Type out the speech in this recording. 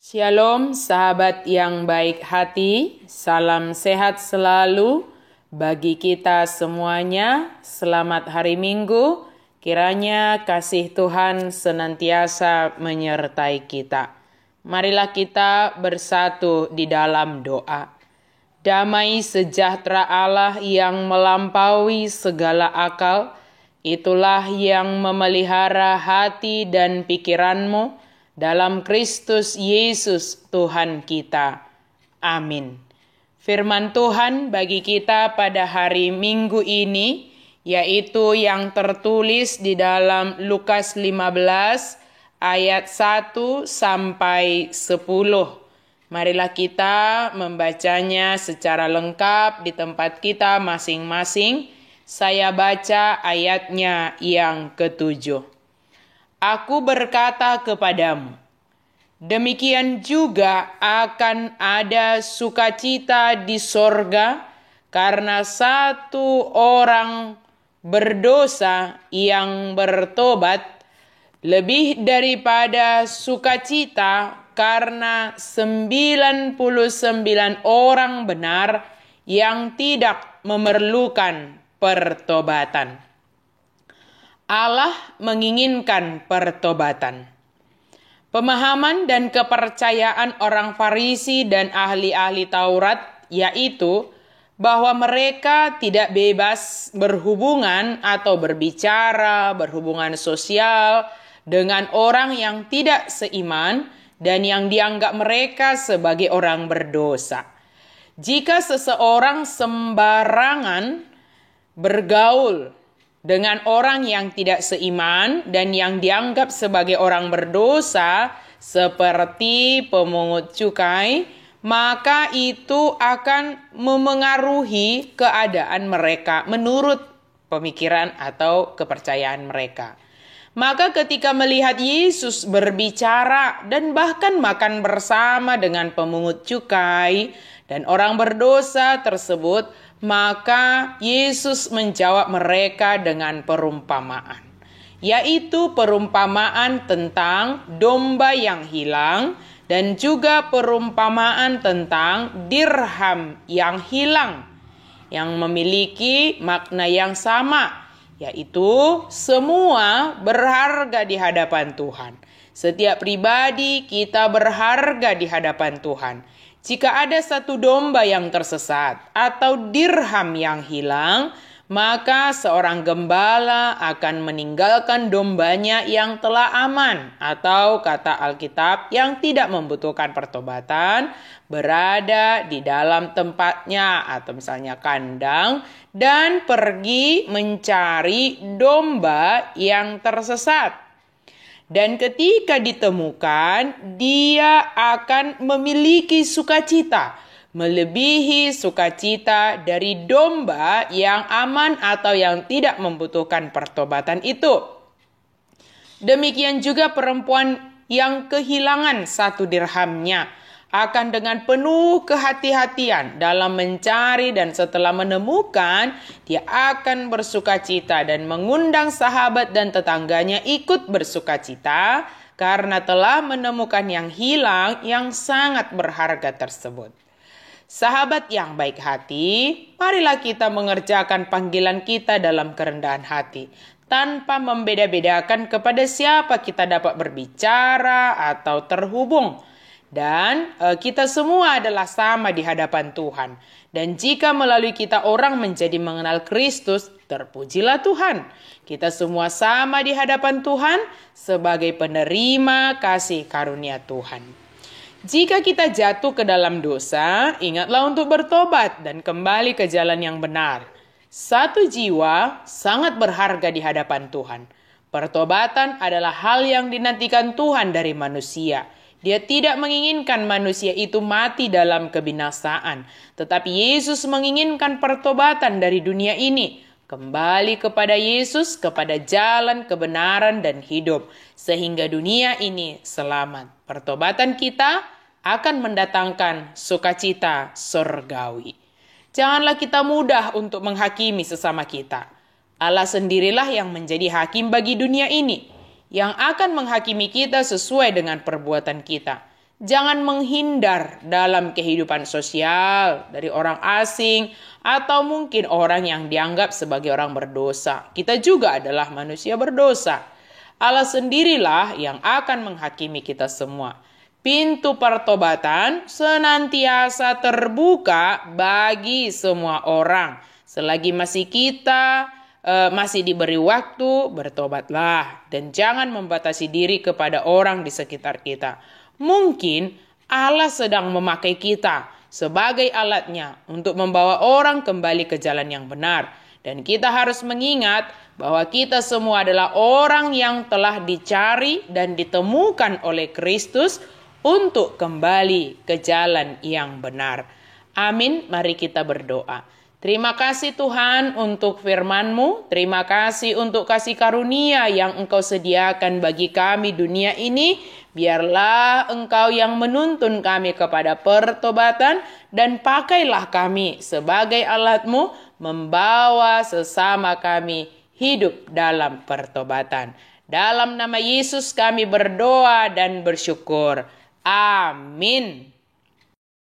Shalom sahabat yang baik hati, salam sehat selalu bagi kita semuanya. Selamat hari Minggu, kiranya kasih Tuhan senantiasa menyertai kita. Marilah kita bersatu di dalam doa. Damai sejahtera Allah yang melampaui segala akal, itulah yang memelihara hati dan pikiranmu dalam Kristus Yesus Tuhan kita. Amin. Firman Tuhan bagi kita pada hari Minggu ini, yaitu yang tertulis di dalam Lukas 15 ayat 1 sampai 10. Marilah kita membacanya secara lengkap di tempat kita masing-masing. Saya baca ayatnya yang ke-7. Aku berkata kepadamu, demikian juga akan ada sukacita di sorga karena satu orang berdosa yang bertobat, lebih daripada sukacita karena 99 orang benar yang tidak memerlukan pertobatan. Allah menginginkan pertobatan. Pemahaman dan kepercayaan orang Farisi dan ahli-ahli Taurat yaitu bahwa mereka tidak bebas berhubungan atau berhubungan sosial dengan orang yang tidak seiman dan yang dianggap mereka sebagai orang berdosa. Jika seseorang sembarangan bergaul dengan orang yang tidak seiman dan yang dianggap sebagai orang berdosa seperti pemungut cukai, maka itu akan memengaruhi keadaan mereka menurut pemikiran atau kepercayaan mereka. Maka ketika melihat Yesus berbicara dan bahkan makan bersama dengan pemungut cukai dan orang berdosa tersebut, maka Yesus menjawab mereka dengan perumpamaan, yaitu perumpamaan tentang domba yang hilang dan juga perumpamaan tentang dirham yang hilang yang memiliki makna yang sama, yaitu semua berharga di hadapan Tuhan. Setiap pribadi kita berharga di hadapan Tuhan. Jika ada satu domba yang tersesat atau dirham yang hilang, maka seorang gembala akan meninggalkan dombanya yang telah aman, atau kata Alkitab yang tidak membutuhkan pertobatan, berada di dalam tempatnya atau misalnya kandang, dan pergi mencari domba yang tersesat. Dan ketika ditemukan, dia akan memiliki sukacita, melebihi sukacita dari domba yang aman atau yang tidak membutuhkan pertobatan itu. Demikian juga perempuan yang kehilangan satu dirhamnya akan dengan penuh kehati-hatian dalam mencari, dan setelah menemukan, dia akan bersukacita dan mengundang sahabat dan tetangganya ikut bersukacita karena telah menemukan yang hilang yang sangat berharga tersebut. Sahabat yang baik hati, marilah kita mengerjakan panggilan kita dalam kerendahan hati, tanpa membeda-bedakan kepada siapa kita dapat berbicara atau terhubung. Dan kita semua adalah sama di hadapan Tuhan. Dan jika melalui kita orang menjadi mengenal Kristus, terpujilah Tuhan. Kita semua sama di hadapan Tuhan sebagai penerima kasih karunia Tuhan. Jika kita jatuh ke dalam dosa, ingatlah untuk bertobat dan kembali ke jalan yang benar. Satu jiwa sangat berharga di hadapan Tuhan. Pertobatan adalah hal yang dinantikan Tuhan dari manusia. Dia tidak menginginkan manusia itu mati dalam kebinasaan, tetapi Yesus menginginkan pertobatan dari dunia ini. Kembali kepada Yesus, kepada jalan kebenaran dan hidup, sehingga dunia ini selamat. Pertobatan kita akan mendatangkan sukacita surgawi. Janganlah kita mudah untuk menghakimi sesama kita. Allah sendirilah yang menjadi hakim bagi dunia ini, yang akan menghakimi kita sesuai dengan perbuatan kita. Jangan menghindar dalam kehidupan sosial dari orang asing atau mungkin orang yang dianggap sebagai orang berdosa. Kita juga adalah manusia berdosa. Allah sendirilah yang akan menghakimi kita semua. Pintu pertobatan senantiasa terbuka bagi semua orang. Selagi masih diberi waktu, bertobatlah dan jangan membatasi diri kepada orang di sekitar kita. Mungkin Allah sedang memakai kita sebagai alatnya untuk membawa orang kembali ke jalan yang benar. Dan kita harus mengingat bahwa kita semua adalah orang yang telah dicari dan ditemukan oleh Kristus untuk kembali ke jalan yang benar. Amin, mari kita berdoa. Terima kasih Tuhan untuk firman-Mu. Terima kasih untuk kasih karunia yang Engkau sediakan bagi kami dunia ini. Biarlah Engkau yang menuntun kami kepada pertobatan dan pakailah kami sebagai alat-Mu membawa sesama kami hidup dalam pertobatan. Dalam nama Yesus kami berdoa dan bersyukur. Amin.